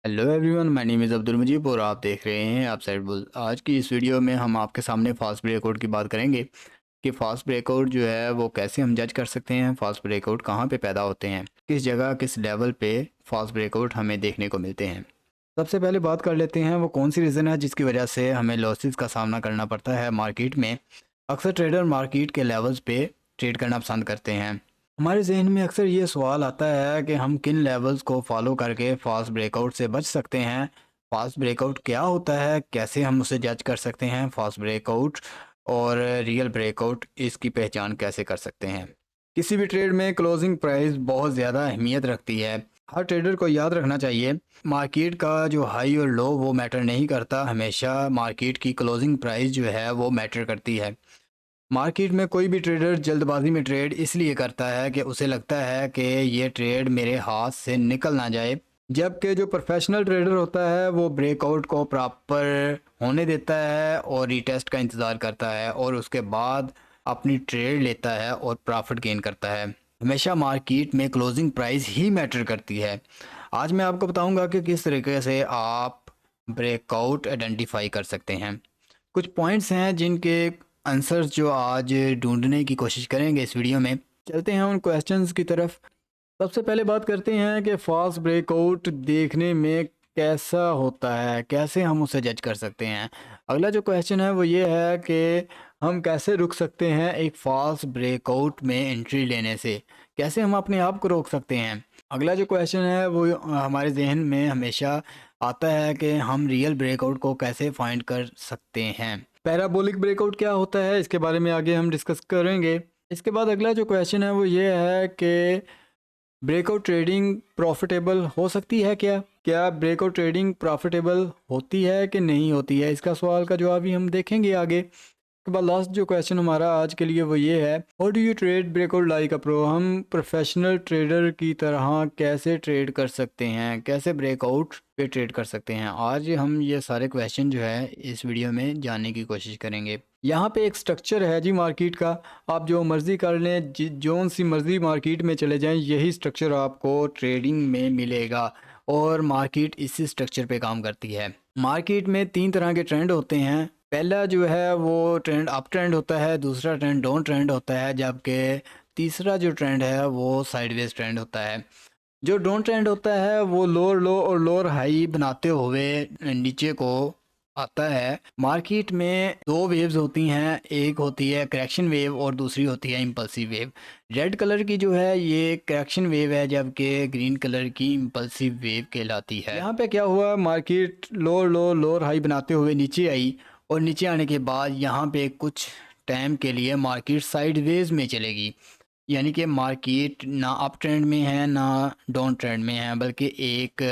Hello everyone, my name is Abdul Mujeeb और आप देख रहे हैं अपसाइड बुल। आज की इस वीडियो में हम आपके सामने फास्ट ब्रेकआउट की बात करेंगे कि फास्ट ब्रेकआउट जो है वो कैसे हम जज कर सकते हैं। फास्ट ब्रेकआउट कहाँ पे पैदा होते हैं, किस जगह किस लेवल पे फास्ट ब्रेकआउट हमें देखने को मिलते हैं। सबसे पहले बात कर लेते हैं वो कौन सी रीज़न है जिसकी वजह से हमें लॉसेस का सामना करना पड़ता है मार्केट में। अक्सर ट्रेडर मार्केट के लेवल्स पे ट्रेड करना पसंद करते हैं। हमारे जहन में अक्सर ये सवाल आता है कि हम किन लेवल्स को फॉलो करके फास्ट ब्रेकआउट से बच सकते हैं। फास्ट ब्रेकआउट क्या होता है, कैसे हम उसे जज कर सकते हैं, फास्ट ब्रेकआउट और रियल ब्रेकआउट इसकी पहचान कैसे कर सकते हैं। किसी भी ट्रेड में क्लोजिंग प्राइस बहुत ज़्यादा अहमियत रखती है। हर ट्रेडर को याद रखना चाहिए मार्केट का जो हाई और लो वो मैटर नहीं करता, हमेशा मार्केट की क्लोजिंग प्राइस जो है वो मैटर करती है। मार्केट में कोई भी ट्रेडर जल्दबाजी में ट्रेड इसलिए करता है कि उसे लगता है कि ये ट्रेड मेरे हाथ से निकल ना जाए, जबकि जो प्रोफेशनल ट्रेडर होता है वो ब्रेकआउट को प्रॉपर होने देता है और रीटेस्ट का इंतज़ार करता है और उसके बाद अपनी ट्रेड लेता है और प्रॉफिट गेन करता है। हमेशा मार्केट में क्लोजिंग प्राइस ही मैटर करती है। आज मैं आपको बताऊंगा कि किस तरीके से आप ब्रेकआउट आइडेंटिफाई कर सकते हैं। कुछ पॉइंट्स हैं जिनके आंसर्स जो आज ढूंढने की कोशिश करेंगे इस वीडियो में। चलते हैं उन क्वेश्चंस की तरफ। सबसे पहले बात करते हैं कि फास्ट ब्रेकआउट देखने में कैसा होता है, कैसे हम उसे जज कर सकते हैं। अगला जो क्वेश्चन है वो ये है कि हम कैसे रुक सकते हैं एक फास्ट ब्रेकआउट में एंट्री लेने से, कैसे हम अपने आप को रोक सकते हैं। अगला जो क्वेश्चन है वो हमारे जहन में हमेशा आता है कि हम रियल ब्रेकआउट को कैसे फाइंड कर सकते हैं। पैराबोलिक ब्रेकआउट क्या होता है, इसके बारे में आगे हम डिस्कस करेंगे। इसके बाद अगला जो क्वेश्चन है वो ये है कि ब्रेकआउट ट्रेडिंग प्रॉफिटेबल हो सकती है क्या, क्या ब्रेकआउट ट्रेडिंग प्रॉफिटेबल होती है कि नहीं होती है। इसका सवाल का जवाब भी हम देखेंगे आगे। के बाद लास्ट जो क्वेश्चन हमारा आज के लिए वो ये है, how do you trade breakout like a pro. हम प्रोफेशनल ट्रेडर की तरह कैसे ट्रेड कर सकते हैं, कैसे ब्रेकआउट पे ट्रेड कर सकते हैं। आज हम ये सारे क्वेश्चन जो है इस वीडियो में जानने की कोशिश करेंगे। यहाँ पे एक स्ट्रक्चर है जी मार्केट का, आप जो मर्ज़ी कर लें, जोन सी मर्ज़ी मार्केट में चले जाएं, यही स्ट्रक्चर आपको ट्रेडिंग में मिलेगा और मार्केट इसी स्ट्रक्चर पे काम करती है। मार्केट में तीन तरह के ट्रेंड होते हैं। पहला जो है वो ट्रेंड अप ट्रेंड होता है, दूसरा ट्रेंड डाउन ट्रेंड होता है, जबकि तीसरा जो ट्रेंड है वो साइडवेज ट्रेंड होता है। जो डाउन ट्रेंड होता है वो लोअर लो और लोअर हाई बनाते हुए नीचे को आता है। मार्केट में दो वेव्स होती हैं, एक होती है करेक्शन वेव और दूसरी होती है इम्पल्सिव वेव। रेड कलर की जो है ये करेक्शन वेव है, जबकि ग्रीन कलर की इम्पल्सिव वेव कहलाती है। यहाँ पे क्या हुआ, मार्केट लोअर लो लोअर हाई बनाते हुए नीचे आई और नीचे आने के बाद यहाँ पे कुछ टाइम के लिए मार्केट साइडवेज में चलेगी, यानी कि मार्केट ना अप ट्रेंड में है ना डाउन ट्रेंड में है, बल्कि एक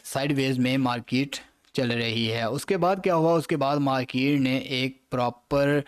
साइडवेज में मार्केट चल रही है। उसके बाद क्या हुआ, उसके बाद मार्केट ने एक प्रॉपर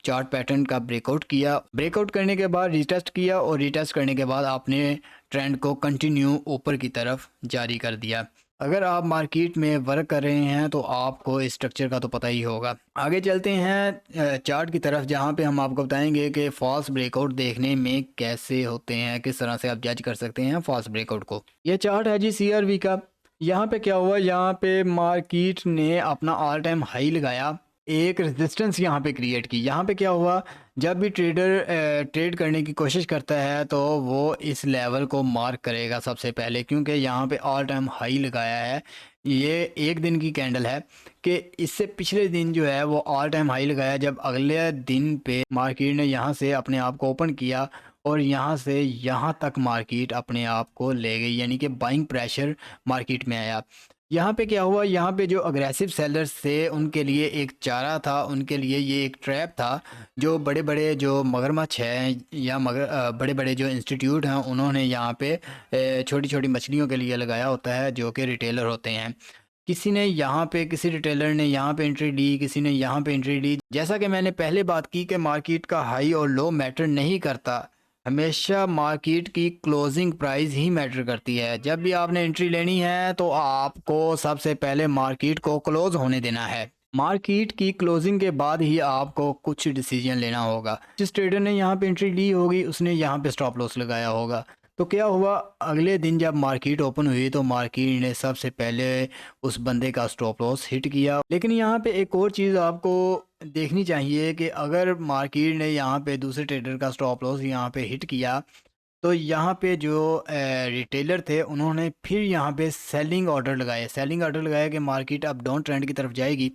चार्ट पैटर्न का ब्रेकआउट किया। ब्रेकआउट करने के बाद रीटेस्ट किया और रीटेस्ट करने के बाद आपने ट्रेंड को कंटिन्यू ऊपर की तरफ जारी कर दिया। अगर आप मार्केट में वर्क कर रहे हैं तो आपको इस स्ट्रक्चर का तो पता ही होगा। आगे चलते हैं चार्ट की तरफ, जहां पे हम आपको बताएंगे कि फॉल्स ब्रेकआउट देखने में कैसे होते हैं, किस तरह से आप जज कर सकते हैं फॉल्स ब्रेकआउट को। ये चार्ट है जी सीआरवी का। यहाँ पे क्या हुआ, यहाँ पे मार्केट ने अपना ऑल टाइम हाई लगाया, एक रेजिस्टेंस यहाँ पे क्रिएट की। यहाँ पे क्या हुआ, जब भी ट्रेडर ट्रेड करने की कोशिश करता है तो वो इस लेवल को मार्क करेगा सबसे पहले, क्योंकि यहाँ पे ऑल टाइम हाई लगाया है। ये एक दिन की कैंडल है कि इससे पिछले दिन जो है वो ऑल टाइम हाई लगाया, जब अगले दिन पे मार्केट ने यहाँ से अपने आप को ओपन किया और यहाँ से यहाँ तक मार्केट अपने आप को ले गई, यानी कि बाइंग प्रेशर मार्केट में आया। यहाँ पे क्या हुआ, यहाँ पे जो अग्रेसिव सेलर्स थे उनके लिए एक चारा था, उनके लिए ये एक ट्रैप था। जो बड़े बड़े जो मगरमच्छ हैं या बड़े बड़े जो इंस्टीट्यूट हैं उन्होंने यहाँ पे छोटी छोटी मछलियों के लिए लगाया होता है, जो कि रिटेलर होते हैं। किसी ने यहाँ पे, किसी रिटेलर ने यहाँ पे एंट्री ली, किसी ने यहाँ पे एंट्री ली। जैसा कि मैंने पहले बात की कि मार्केट का हाई और लो मैटर नहीं करता, हमेशा मार्केट की क्लोजिंग प्राइस ही मैटर करती है। जब भी आपने एंट्री लेनी है तो आपको सबसे पहले मार्केट को क्लोज होने देना है। मार्केट की क्लोजिंग के बाद ही आपको कुछ डिसीजन लेना होगा। जिस ट्रेडर ने यहाँ पे एंट्री ली होगी उसने यहाँ पे स्टॉप लॉस लगाया होगा, तो क्या हुआ, अगले दिन जब मार्केट ओपन हुई तो मार्केट ने सबसे पहले उस बंदे का स्टॉप लॉस हिट किया। लेकिन यहाँ पे एक और चीज़ आपको देखनी चाहिए कि अगर मार्केट ने यहाँ पे दूसरे ट्रेडर का स्टॉप लॉस यहाँ पे हिट किया तो यहाँ पे जो रिटेलर थे उन्होंने फिर यहाँ पे सेलिंग ऑर्डर लगाया कि मार्केट अब डाउन ट्रेंड की तरफ जाएगी,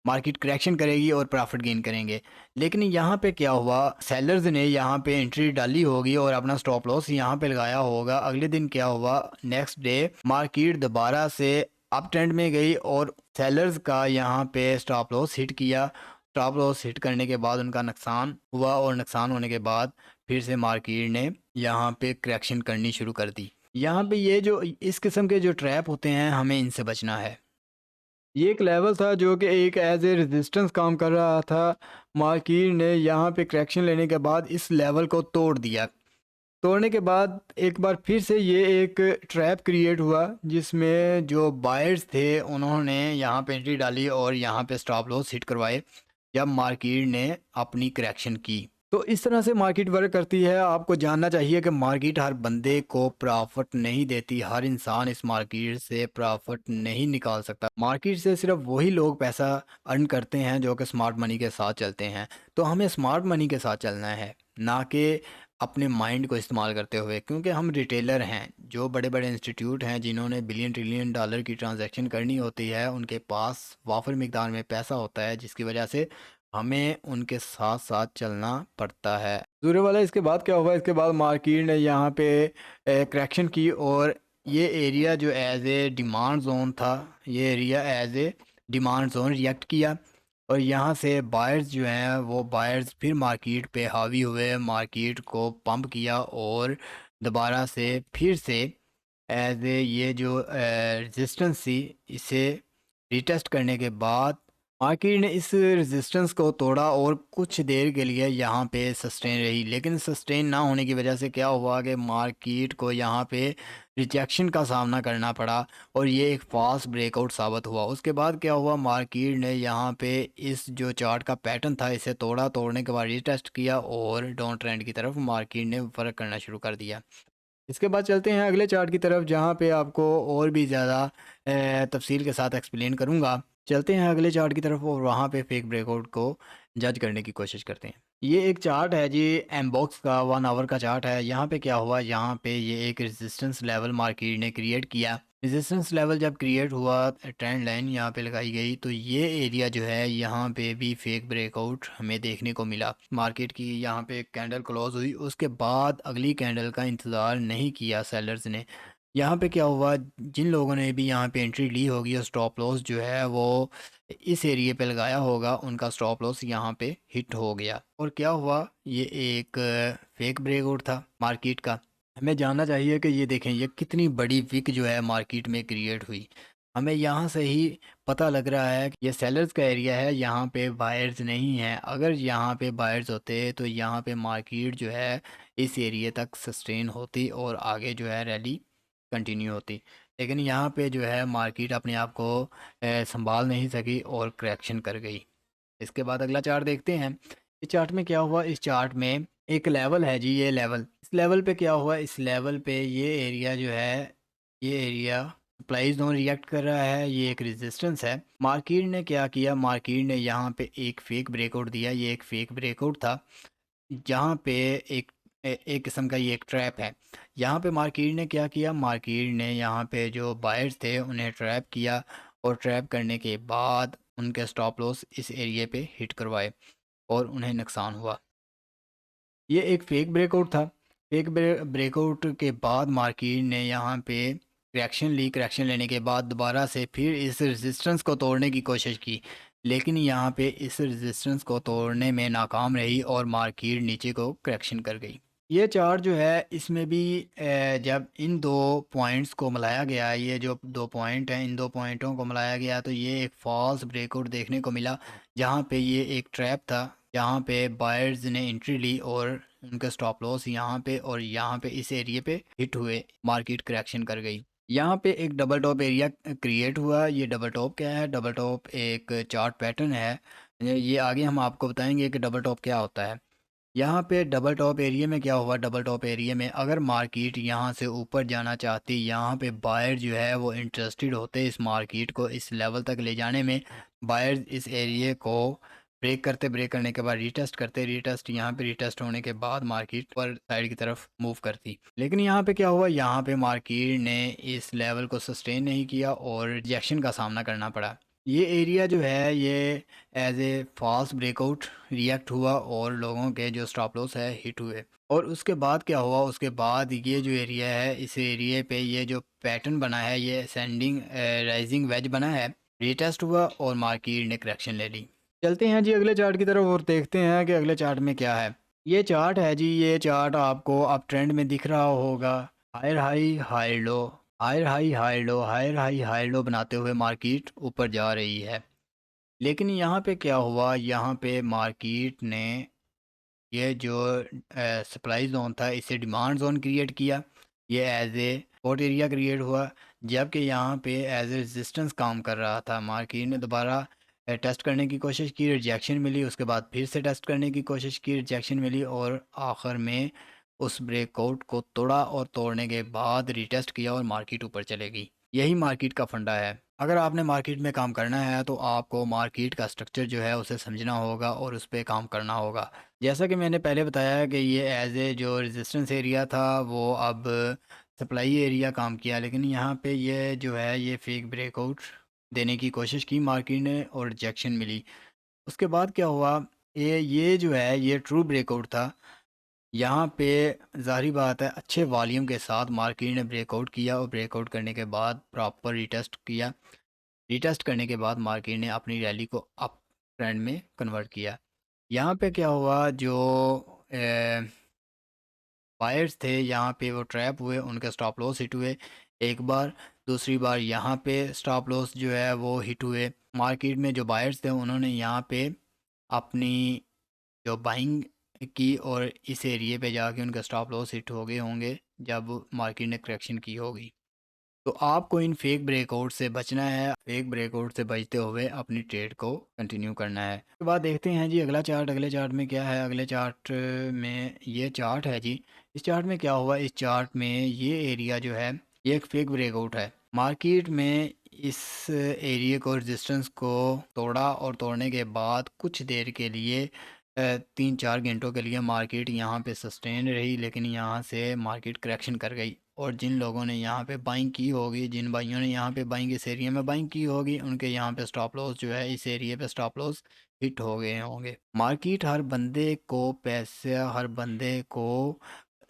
मार्केट करेक्शन करेगी और प्रॉफिट गेन करेंगे। लेकिन यहाँ पे क्या हुआ, सेलर्स ने यहाँ पे एंट्री डाली होगी और अपना स्टॉप लॉस यहाँ पे लगाया होगा। अगले दिन क्या हुआ, नेक्स्ट डे मार्केट दोबारा से अप ट्रेंड में गई और सेलर्स का यहाँ पे स्टॉप लॉस हिट किया। स्टॉप लॉस हिट करने के बाद उनका नुकसान हुआ और नुकसान होने के बाद फिर से मार्केट ने यहाँ पे करेक्शन करनी शुरू कर दी। यहाँ पे ये जो इस किस्म के जो ट्रैप होते हैं हमें इनसे बचना है। ये एक लेवल था जो कि एक एज ए रेजिस्टेंस काम कर रहा था। मार्केट ने यहाँ पे करेक्शन लेने के बाद इस लेवल को तोड़ दिया। तोड़ने के बाद एक बार फिर से ये एक ट्रैप क्रिएट हुआ जिसमें जो बायर्स थे उन्होंने यहाँ पे एंट्री डाली और यहाँ पे स्टॉप लॉस हिट करवाए जब मार्केट ने अपनी करेक्शन की। तो इस तरह से मार्केट वर्क करती है। आपको जानना चाहिए कि मार्केट हर बंदे को प्रॉफिट नहीं देती, हर इंसान इस मार्केट से प्रॉफिट नहीं निकाल सकता। मार्केट से सिर्फ वही लोग पैसा अर्न करते हैं जो कि स्मार्ट मनी के साथ चलते हैं। तो हमें स्मार्ट मनी के साथ चलना है, ना कि अपने माइंड को इस्तेमाल करते हुए, क्योंकि हम रिटेलर हैं। जो बड़े बड़े इंस्टीट्यूट हैं जिन्होंने बिलियन ट्रिलियन डॉलर की ट्रांजैक्शन करनी होती है, उनके पास वाफर मिकदार में पैसा होता है, जिसकी वजह से हमें उनके साथ साथ चलना पड़ता है। दूसरे वाला इसके बाद क्या हुआ, इसके बाद मार्केट ने यहाँ पे करेक्शन की और ये एरिया जो एज ए डिमांड जोन था, ये area as a demand zone react किया और यहाँ से बायर्स जो हैं वो बायर्स फिर मार्केट पे हावी हुए, मार्केट को पंप किया और दोबारा से फिर से एज ए ये जो रेजिस्टेंस थी इसे रिटेस्ट करने के बाद मार्केट ने इस रेजिस्टेंस को तोड़ा और कुछ देर के लिए यहाँ पे सस्टेन रही। लेकिन सस्टेन ना होने की वजह से क्या हुआ कि मार्केट को यहाँ पे रिजेक्शन का सामना करना पड़ा और ये एक फास्ट ब्रेकआउट साबित हुआ। उसके बाद क्या हुआ, मार्केट ने यहाँ पे इस जो चार्ट का पैटर्न था इसे तोड़ा, तोड़ने के बाद रिटेस्ट किया और डाउन ट्रेंड की तरफ मार्केट ने वर्क करना शुरू कर दिया। इसके बाद चलते हैं अगले चार्ट की तरफ जहाँ पे आपको और भी ज़्यादा तफसील के साथ एक्सप्लेन करूँगा। चलते हैं अगले चार्ट की तरफ और वहाँ पे फेक ब्रेकआउट को जज करने की कोशिश करते हैं। ये एक चार्ट है जी, एमबॉक्स का 1 आवर का चार्ट है। यहाँ पे क्या हुआ, यहाँ पे ये एक रेजिस्टेंस लेवल मार्केट ने क्रिएट किया। रेजिस्टेंस लेवल जब क्रिएट हुआ, ट्रेंड लाइन यहाँ पे लगाई गई, तो ये एरिया जो है यहाँ पे भी फेक ब्रेकआउट हमें देखने को मिला। मार्केट की यहाँ पे कैंडल क्लोज हुई, उसके बाद अगली कैंडल का इंतज़ार नहीं किया सेलर्स ने। यहाँ पे क्या हुआ, जिन लोगों ने भी यहाँ पे एंट्री ली होगी और स्टॉप लॉस जो है वो इस एरिया पे लगाया होगा, उनका स्टॉप लॉस यहाँ पे हिट हो गया। और क्या हुआ, ये एक फेक ब्रेकआउट था मार्केट का। हमें जानना चाहिए कि ये देखें ये कितनी बड़ी विक जो है मार्केट में क्रिएट हुई। हमें यहाँ से ही पता लग रहा है कि ये सेलर्स का एरिया है, यहाँ पे बायर्स नहीं है। अगर यहाँ पे बायर्स होते तो यहाँ पे मार्केट जो है इस एरिया तक सस्टेन होती और आगे जो है रैली कंटिन्यू होती। लेकिन यहाँ पे जो है मार्केट अपने आप को संभाल नहीं सकी और करेक्शन कर गई। इसके बाद अगला चार्ट देखते हैं। इस चार्ट में क्या हुआ, इस चार्ट में एक लेवल है जी, ये लेवल, इस लेवल पे क्या हुआ, इस लेवल पे ये एरिया जो है, ये एरिया सप्लाई जोन रिएक्ट कर रहा है, ये एक रेजिस्टेंस है। मार्केट ने क्या किया, मार्केट ने यहाँ पे एक फेक ब्रेकआउट दिया। ये एक फेक ब्रेकआउट था जहाँ पे एक एक किस्म का ये एक ट्रैप है। यहाँ पे मार्केट ने क्या किया, मार्केट ने यहाँ पे जो बायर्स थे उन्हें ट्रैप किया और ट्रैप करने के बाद उनके स्टॉप लॉस इस एरिया पे हिट करवाए और उन्हें नुकसान हुआ। ये एक फेक ब्रेकआउट था। फेक ब्रेकआउट के बाद मार्केट ने यहाँ पे करेक्शन ली। करेक्शन लेने के बाद दोबारा से फिर इस रेजिस्टेंस को तोड़ने की कोशिश की, लेकिन यहाँ पे इस रेजिस्टेंस को तोड़ने में नाकाम रही और मार्केट नीचे को करेक्शन कर गई। ये चार्ट जो है इसमें भी जब इन दो पॉइंट्स को मिलाया गया, ये जो दो पॉइंट हैं इन दो पॉइंटों को मिलाया गया, तो ये एक फॉल्स ब्रेकआउट देखने को मिला जहाँ पे ये एक ट्रैप था। यहाँ पे बायर्स ने एंट्री ली और उनका स्टॉप लॉस यहाँ पे और यहाँ पे इस एरिया पे हिट हुए, मार्केट करेक्शन कर गई। यहाँ पे एक डबल टॉप एरिया क्रिएट हुआ। ये डबल टॉप क्या है, डबल टॉप एक चार्ट पैटर्न है। ये आगे हम आपको बताएंगे कि डबल टॉप क्या होता है। यहाँ पे डबल टॉप एरिया में क्या हुआ, डबल टॉप एरिया में अगर मार्केट यहाँ से ऊपर जाना चाहती, यहाँ पे बायर जो है वो इंटरेस्टेड होते इस मार्केट को इस लेवल तक ले जाने में। बायर इस एरिया को ब्रेक करते, ब्रेक करने के बाद रीटेस्ट करते, रीटेस्ट यहाँ पे रीटेस्ट होने के बाद मार्केट पर साइड की तरफ मूव करती। लेकिन यहाँ पे क्या हुआ, यहाँ पे मार्केट ने इस लेवल को सस्टेन नहीं किया और रिजेक्शन का सामना करना पड़ा। ये एरिया जो है ये as a fast breakout react हुआ और लोगों के जो स्टॉप लॉस है हिट हुए। और उसके बाद क्या हुआ, उसके बाद ये जो एरिया है इस एरिया पे ये जो पैटर्न बना है ये असेंडिंग राइजिंग वेज बना है, रीटेस्ट हुआ और मार्केट ने करेक्शन ले ली। चलते हैं जी अगले चार्ट की तरफ और देखते हैं कि अगले चार्ट में क्या है। ये चार्ट है जी, ये चार्ट आपको अब ट्रेंड में दिख रहा होगा। Higher high high low, higher high high low, higher high high low बनाते हुए मार्केट ऊपर जा रही है। लेकिन यहाँ पे क्या हुआ, यहाँ पे मार्केट ने ये जो सप्लाई जोन था इसे डिमांड जोन क्रिएट किया, ये as a support area create हुआ। जबकि यहाँ पे एज ए रेजिस्टेंस काम कर रहा था। मार्केट ने दोबारा टेस्ट करने की कोशिश की, रिजेक्शन मिली, उसके बाद फिर से टेस्ट करने की कोशिश की, रिजेक्शन मिली और आखिर में उस ब्रेकआउट को तोड़ा और तोड़ने के बाद रीटेस्ट किया और मार्केट ऊपर चलेगी। यही मार्केट का फंडा है। अगर आपने मार्केट में काम करना है तो आपको मार्केट का स्ट्रक्चर जो है उसे समझना होगा और उस पर काम करना होगा। जैसा कि मैंने पहले बताया कि ये एज ए जो रेजिस्टेंस एरिया था वो अब सप्लाई एरिया काम किया। लेकिन यहाँ पे ये जो है ये फेक ब्रेकआउट देने की कोशिश की मार्केट ने और रिजेक्शन मिली। उसके बाद क्या हुआ, ये जो है ये ट्रू ब्रेकआउट था। यहाँ पे ज़ाहिर बात है अच्छे वॉल्यूम के साथ मार्केट ने ब्रेकआउट किया और ब्रेकआउट करने के बाद प्रॉपर रिटेस्ट किया। रिटेस्ट करने के बाद मार्केट ने अपनी रैली को अप ट्रेंड में कन्वर्ट किया। यहाँ पे क्या हुआ, जो बायर्स थे यहाँ पे वो ट्रैप हुए, उनके स्टॉप लॉस हिट हुए एक बार, दूसरी बार यहाँ पे स्टॉप लॉस जो है वो हिट हुए। मार्केट में जो बायर्स थे उन्होंने यहाँ पे अपनी जो बाइंग की और इस एरिए पे जाके उनके स्टॉप लॉस हिट हो गए होंगे जब मार्केट ने करेक्शन की होगी। तो आपको इन फेक ब्रेकआउट से बचना है, फेक ब्रेकआउट से बचते हुए अपनी ट्रेड को कंटिन्यू करना है। उसके बाद देखते हैं जी अगला चार्ट, अगले चार्ट में क्या है। अगले चार्ट में ये चार्ट है जी, इस चार्ट में क्या हुआ, इस चार्ट में ये एरिया जो है ये एक फेक ब्रेकआउट है। मार्केट में इस एरिया को रेजिस्टेंस को तोड़ा और तोड़ने के बाद कुछ देर के लिए 3-4 घंटों के लिए मार्केट यहाँ पे सस्टेन रही, लेकिन यहाँ से मार्केट करेक्शन कर गई। और जिन लोगों ने यहाँ पे बाइंग की होगी, जिन भाइयों ने यहाँ पे बाइंग इस एरिया में बाइंग की होगी, उनके यहाँ पे स्टॉप लॉस जो है इस एरिया पे स्टॉप लॉस हिट हो गए होंगे। मार्केट हर बंदे को पैसे, हर बंदे को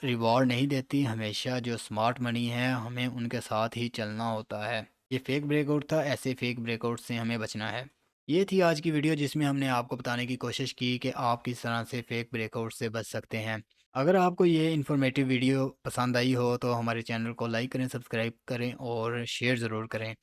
रिवॉर्ड नहीं देती। हमेशा जो स्मार्ट मनी है हमें उनके साथ ही चलना होता है। ये फेक ब्रेकआउट था, ऐसे फेक ब्रेकआउट से हमें बचना है। ये थी आज की वीडियो जिसमें हमने आपको बताने की कोशिश की कि आप किस तरह से फेक ब्रेकआउट से बच सकते हैं। अगर आपको ये इन्फॉर्मेटिव वीडियो पसंद आई हो तो हमारे चैनल को लाइक करें, सब्सक्राइब करें और शेयर ज़रूर करें।